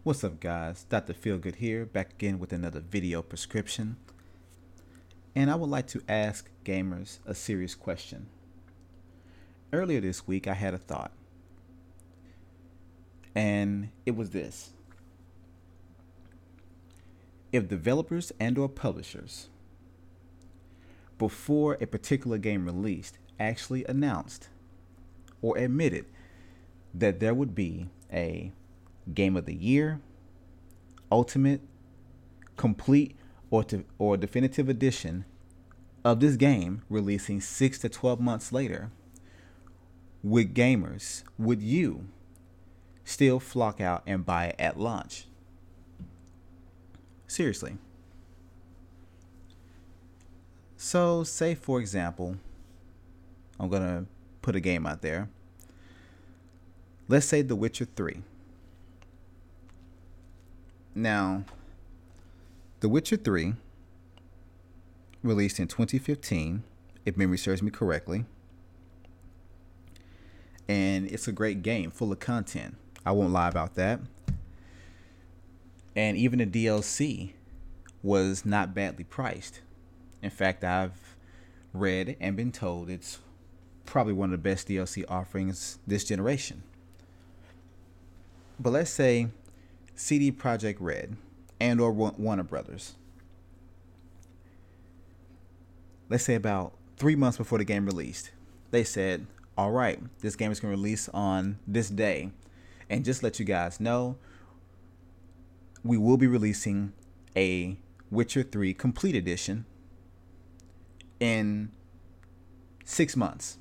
What's up, guys? DrFeelGood here, back again with another video prescription. And I would like to ask gamers a serious question. Earlier this week, I had a thought. And it was this. If developers and/or publishers, before a particular game released, actually announced or admitted that there would be a Game of the Year, Ultimate, Complete, or Definitive Edition of this game releasing 6 to 12 months later, would you still flock out and buy it at launch? Seriously. So, say for example, I'm going to put a game out there. Let's say The Witcher 3. Now, The Witcher 3 released in 2015, if memory serves me correctly. And it's a great game, full of content. I won't lie about that. And even the DLC was not badly priced. In fact, I've read and been told it's probably one of the best DLC offerings this generation. But let's say CD Projekt Red and or Warner Brothers, let's say about 3 months before the game released, they said, all right, this game is going to release on this day. And just let you guys know, we will be releasing a Witcher 3 Complete Edition in 6 months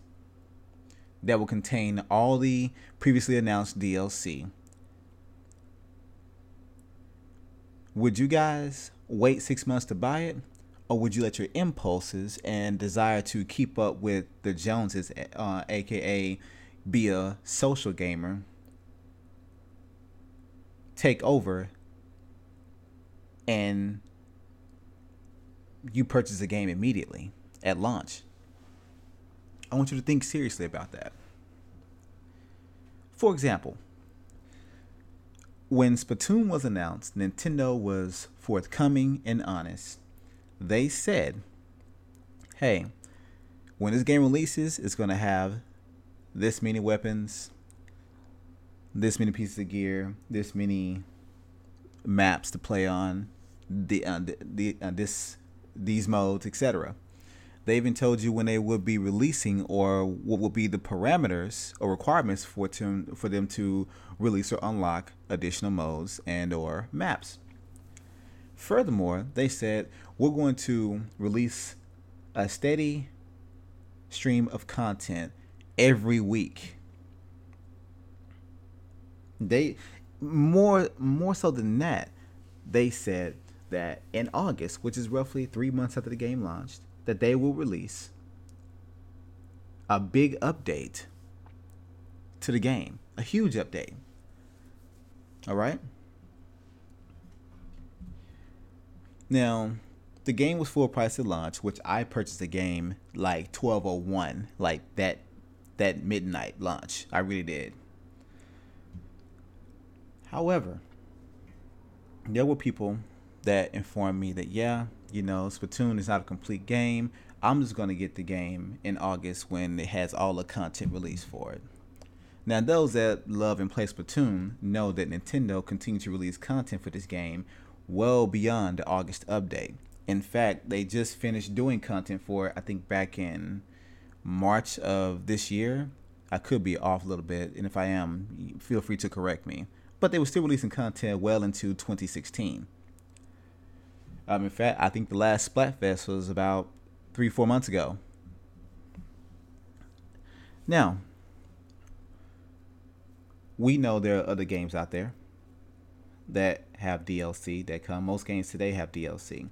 that will contain all the previously announced DLC. Would you guys wait 6 months to buy it? Or would you let your impulses and desire to keep up with the Joneses, aka be a social gamer, take over and you purchase the game immediately at launch? I want you to think seriously about that. For example, when Splatoon was announced, Nintendo was forthcoming and honest. They said, hey, when this game releases, it's going to have this many weapons, this many pieces of gear, this many maps to play on, these modes, etc. They even told you when they would be releasing or what would be the parameters or requirements for them to release or unlock additional modes and or maps. Furthermore, they said, we're going to release a steady stream of content every week. They more so than that, they said that in August, which is roughly 3 months after the game launched, that they will release a big update to the game, a huge update. All right. Now, the game was full price at launch, which I purchased the game like 12:01, like that midnight launch. I really did. However, there were people that informed me that, yeah, Splatoon is not a complete game. I'm just going to get the game in August when it has all the content released for it. Now, those that love and play Splatoon know that Nintendo continues to release content for this game well beyond the August update. In fact, they just finished doing content for it, I think back in March of this year. I could be off a little bit, and if I am, feel free to correct me. But they were still releasing content well into 2016. In fact, I think the last Splatfest was about 3-4 months ago. Now, we know there are other games out there that have DLC that come. Most games today have DLC.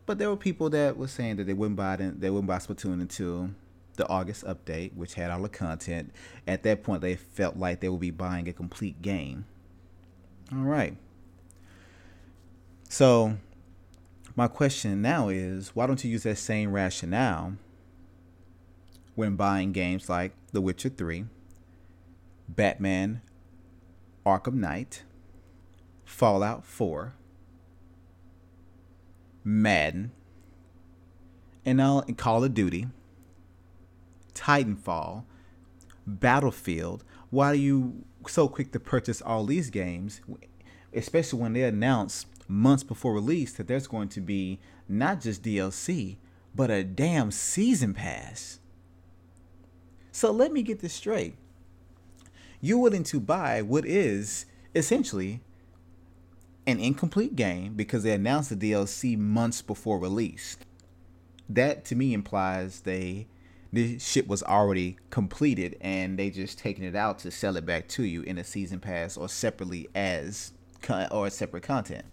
But there were people that were saying that they wouldn't buy Splatoon until the August update, which had all the content. At that point, they felt like they would be buying a complete game. All right. So, my question now is, why don't you use that same rationale when buying games like The Witcher 3, Batman Arkham Knight, Fallout 4, Madden, and Call of Duty, Titanfall, Battlefield. Why are you so quick to purchase all these games, especially when they announce months before release that there's going to be not just DLC, but a damn season pass? So let me get this straight. You're willing to buy what is essentially an incomplete game because they announced the DLC months before release. That to me implies this shit was already completed and they just taking it out to sell it back to you in a season pass or separately as separate content.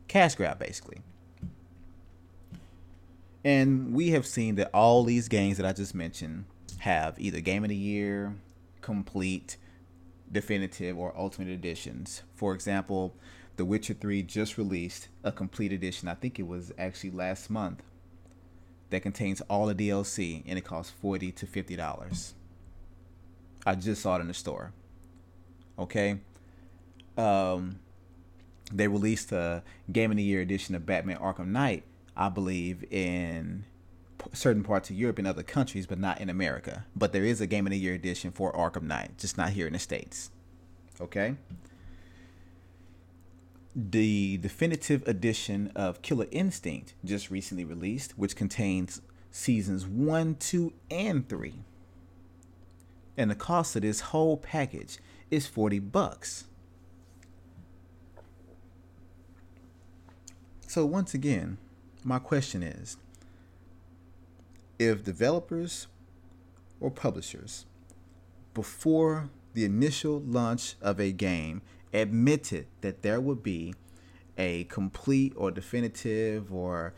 Cash grab, basically. And we have seen that all these games that I just mentioned have either Game of the Year, Complete, Definitive, or Ultimate Editions. For example, The Witcher 3 just released a Complete Edition. I think it was actually last month. That contains all the DLC and it costs $40 to $50. I just saw it in the store. Okay. They released a Game of the Year edition of Batman Arkham Knight, I believe, in certain parts of Europe and other countries, but not in America. But there is a Game of the Year edition for Arkham Knight, just not here in the States. Okay? The definitive edition of Killer Instinct just recently released, which contains seasons 1, 2, and 3. And the cost of this whole package is $40. So once again, my question is, if developers or publishers, before the initial launch of a game, admitted that there would be a complete or definitive or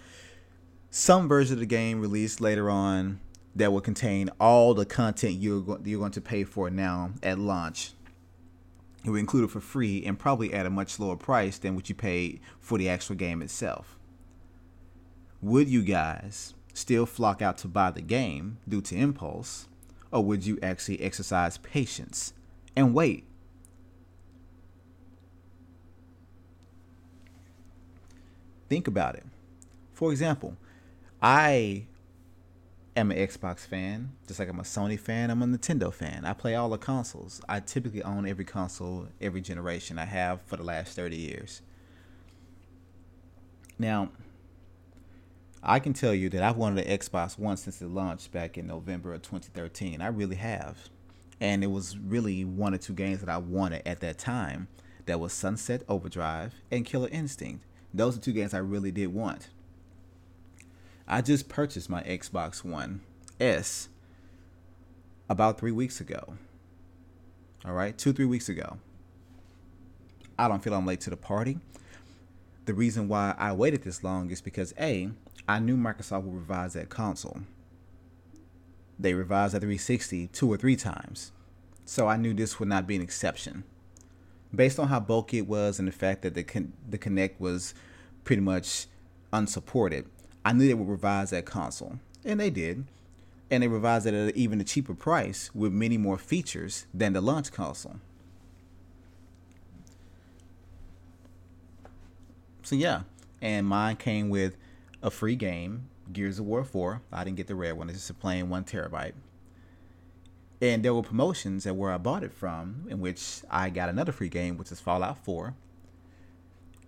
some version of the game released later on that will contain all the content you're going to pay for now at launch, it will include it for free and probably at a much lower price than what you paid for the actual game itself. Would you guys still flock out to buy the game due to impulse, or would you actually exercise patience and wait? Think about it. For example, I am an Xbox fan, just like I'm a Sony fan, I'm a Nintendo fan. I play all the consoles. I typically own every console, every generation. I have for the last 30 years. Now, I can tell you that I've wanted an Xbox One since it launched back in November of 2013. I really have. And it was really one or two games that I wanted at that time. That was Sunset Overdrive and Killer Instinct. Those are two games I really did want. I just purchased my Xbox One S about 3 weeks ago. All right, 2-3 weeks ago. I don't feel I'm late to the party. The reason why I waited this long is because A, I knew Microsoft would revise that console. They revised that 360 2 or 3 times. So I knew this would not be an exception. Based on how bulky it was and the fact that the Kinect was pretty much unsupported, I knew they would revise that console. And they did. And they revised it at even a cheaper price with many more features than the launch console. So yeah, and mine came with a free game, Gears of War 4. I didn't get the red one, it's just a plain 1 terabyte. And there were promotions at where I bought it from, in which I got another free game, which is Fallout 4.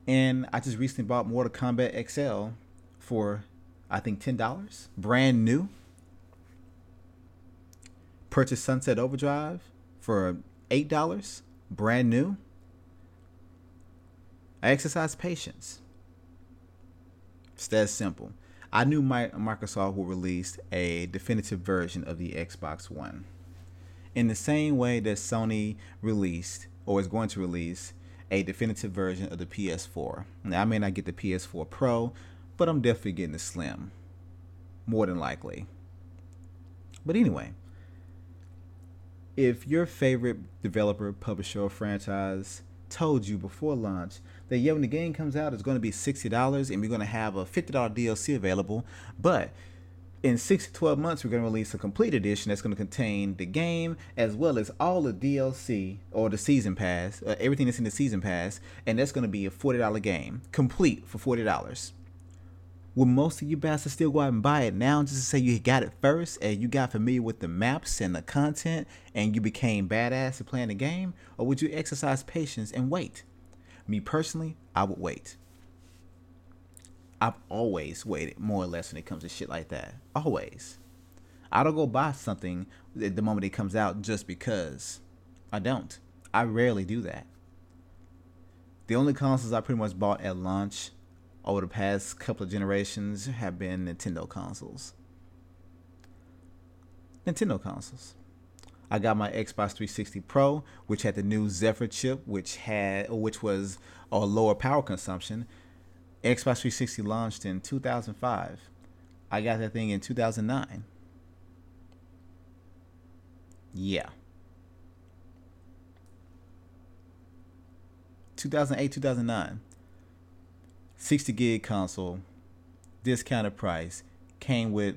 And I just recently bought Mortal Kombat XL for, I think, $10, brand new. Purchased Sunset Overdrive for $8, brand new. I exercise patience. It's that simple. I knew Microsoft would release a definitive version of the Xbox One. In the same way that Sony released, or is going to release, a definitive version of the PS4. Now, I may not get the PS4 Pro, but I'm definitely getting the Slim. More than likely. But anyway, if your favorite developer, publisher, or franchise told you before launch that when the game comes out, it's going to be $60 and we're going to have a $50 DLC available, but In 6 to 12 months, we're going to release a complete edition that's going to contain the game as well as all the DLC or the season pass, everything that's in the season pass, and that's going to be a $40 game, complete for $40. Will most of you bastards still go out and buy it now just to say you got it first and you got familiar with the maps and the content and you became badass at playing the game? Or would you exercise patience and wait? Me personally, I would wait. I've always waited, more or less, when it comes to shit like that. Always. I don't go buy something the moment it comes out just because. I don't. I rarely do that. The only consoles I pretty much bought at launch over the past couple of generations have been Nintendo consoles. Nintendo consoles. I got my Xbox 360 Pro, which had the new Zephyr chip, which was a lower power consumption. Xbox 360 launched in 2005. I got that thing in 2009. Yeah. 2008, 2009. 60 gig console, discounted price, came with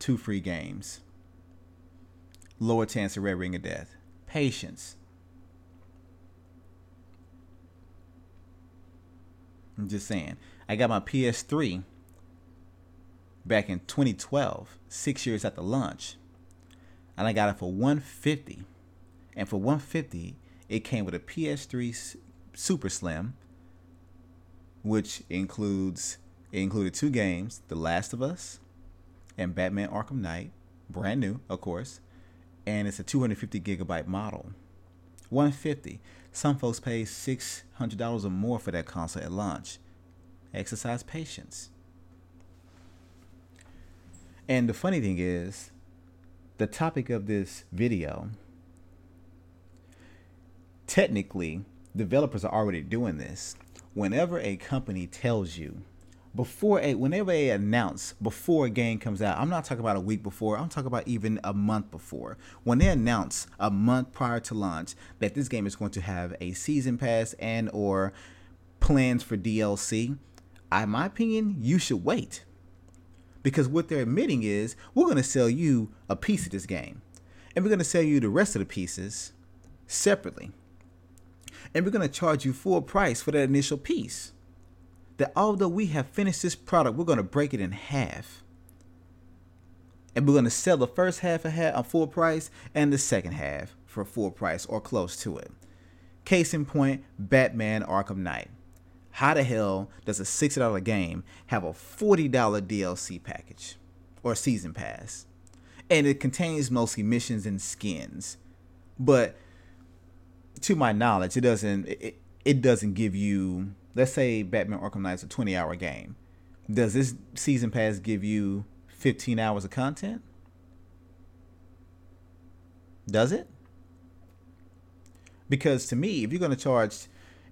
2 free games. Lower chance of red ring of death. Patience. I'm just saying. I got my PS3 back in 2012, 6 years after launch, and I got it for $150. And for $150, it came with a PS3 Super Slim, which included 2 games, The Last of Us and Batman Arkham Knight, brand new, of course, and it's a 250 gigabyte model. $150. Some folks pay $600 or more for that console at launch. Exercise patience. And the funny thing is, the topic of this video, technically, developers are already doing this. Whenever a company tells you, whenever they announce before a game comes out, I'm not talking about a week before, I'm talking about even a month before. When they announce a month prior to launch that this game is going to have a season pass and or plans for DLC, in my opinion, you should wait. Because what they're admitting is, we're going to sell you a piece of this game. And we're going to sell you the rest of the pieces separately. And we're going to charge you full price for that initial piece. That although we have finished this product, we're going to break it in half. And we're going to sell the first half on full price and the second half for full price or close to it. Case in point, Batman Arkham Knight. How the hell does a $60 game have a $40 DLC package or season pass? And it contains mostly missions and skins. But to my knowledge, it doesn't give you, let's say Batman Arkham Knight is a 20-hour game. Does this season pass give you 15 hours of content? Does it? Because to me,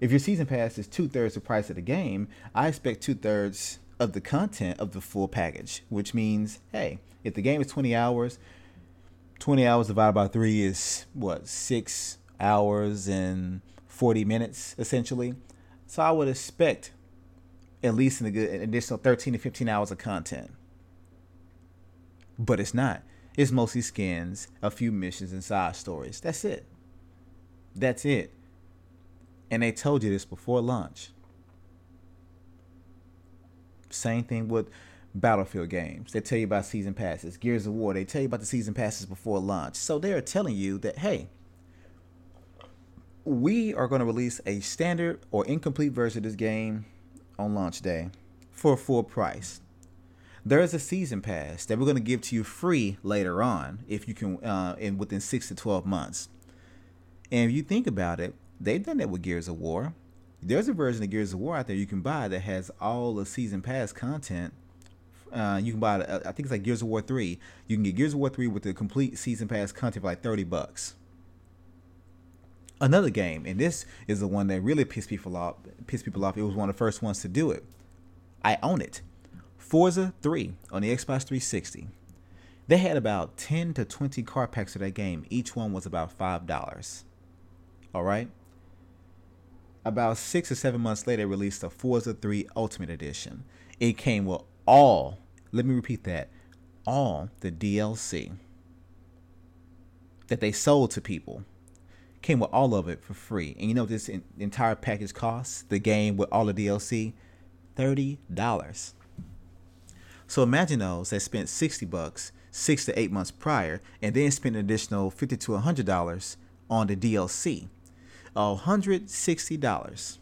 if your season pass is 2/3 the price of the game, I expect 2/3 of the content of the full package, which means, hey, if the game is 20 hours, 20 hours divided by 3 is what, 6 hours and 40 minutes essentially. So I would expect at least an additional 13 to 15 hours of content. But it's not. It's mostly skins, a few missions, and side stories. That's it. And they told you this before launch. Same thing with Battlefield games. They tell you about season passes. Gears of War, they tell you about the season passes before launch. So they are telling you that, hey, we are going to release a standard or incomplete version of this game on launch day for full price. There is a season pass that we're going to give to you free later on if you can, within 6 to 12 months. And if you think about it, they've done that with Gears of War. There's a version of Gears of War out there you can buy that has all the season pass content. You can buy, I think it's like Gears of War 3. You can get Gears of War 3 with the complete season pass content for like $30. Another game, and this is the one that really pissed people off. It was one of the first ones to do it. I own it. Forza 3 on the Xbox 360. They had about 10 to 20 card packs of that game. Each one was about $5. All right. About 6 or 7 months later, they released the Forza 3 Ultimate Edition. It came with all, let me repeat that, all the DLC that they sold to people. Came with all of it for free. And you know what this entire package costs? The game with all the DLC? $30. So imagine those that spent $60 6 to 8 months prior and then spent an additional $50 to $100 on the DLC. $160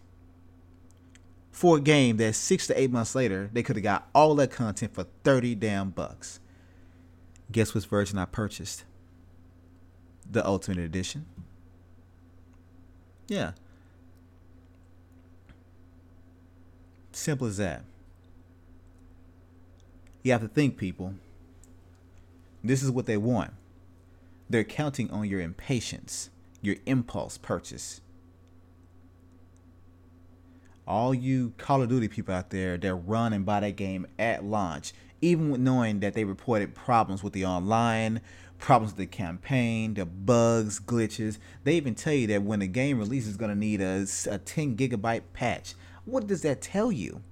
for a game that 6 to 8 months later they could have got all that content for 30 damn bucks. Guess which version I purchased? The Ultimate Edition. Yeah. Simple as that. You have to think, people. This is what they want. They're counting on your impatience, your impulse purchase. All you Call of Duty people out there that run and buy that game at launch, even with knowing that they reported problems with the online, problems with the campaign, the bugs, glitches. They even tell you that when the game releases, it's going to need a 10 gigabyte patch. What does that tell you?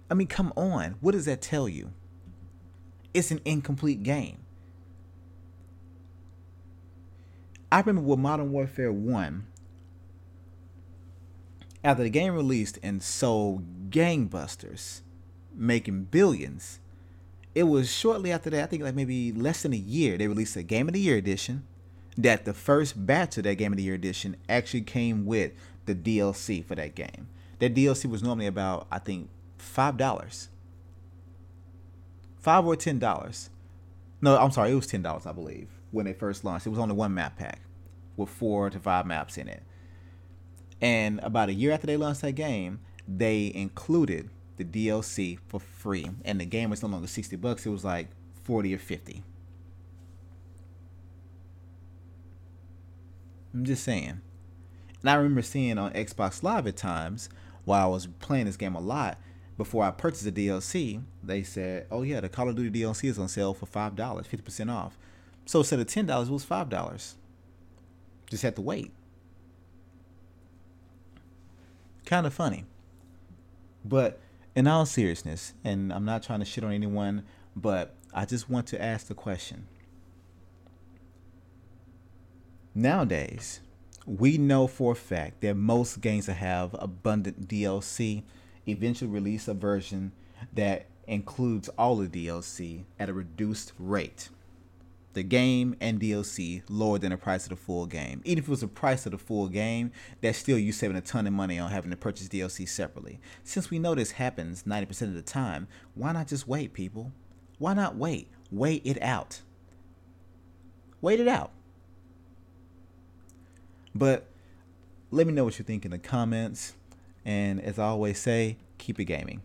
I mean, come on. What does that tell you? It's an incomplete game. I remember with Modern Warfare 1, after the game released and sold gangbusters, making billions, it was shortly after that, I think like maybe less than a year, they released a Game of the Year edition, that the first batch of that Game of the Year edition actually came with the DLC for that game. That DLC was normally about, I think, $5. $5 or $10. No, I'm sorry, it was $10, I believe, when they first launched. It was only one map pack with 4 to 5 maps in it. And about a year after they launched that game, they included the DLC for free. And the game was no longer $60, it was like 40 or 50. I'm just saying. And I remember seeing on Xbox Live at times, while I was playing this game a lot, before I purchased the DLC, they said, oh yeah, the Call of Duty DLC is on sale for $5, 50% off. So instead of $10, it was $5. Just had to wait. Kind of funny. But in all seriousness, and I'm not trying to shit on anyone, but I just want to ask the question. Nowadays, we know for a fact that most games that have abundant DLC eventually release a version that includes all the DLC at a reduced rate. The game and DLC lower than the price of the full game. Even if it was the price of the full game, that's still you saving a ton of money on having to purchase DLC separately. Since we know this happens 90% of the time, why not just wait, people? Why not wait? Wait it out. Wait it out. But let me know what you think in the comments. And as I always say, keep it gaming.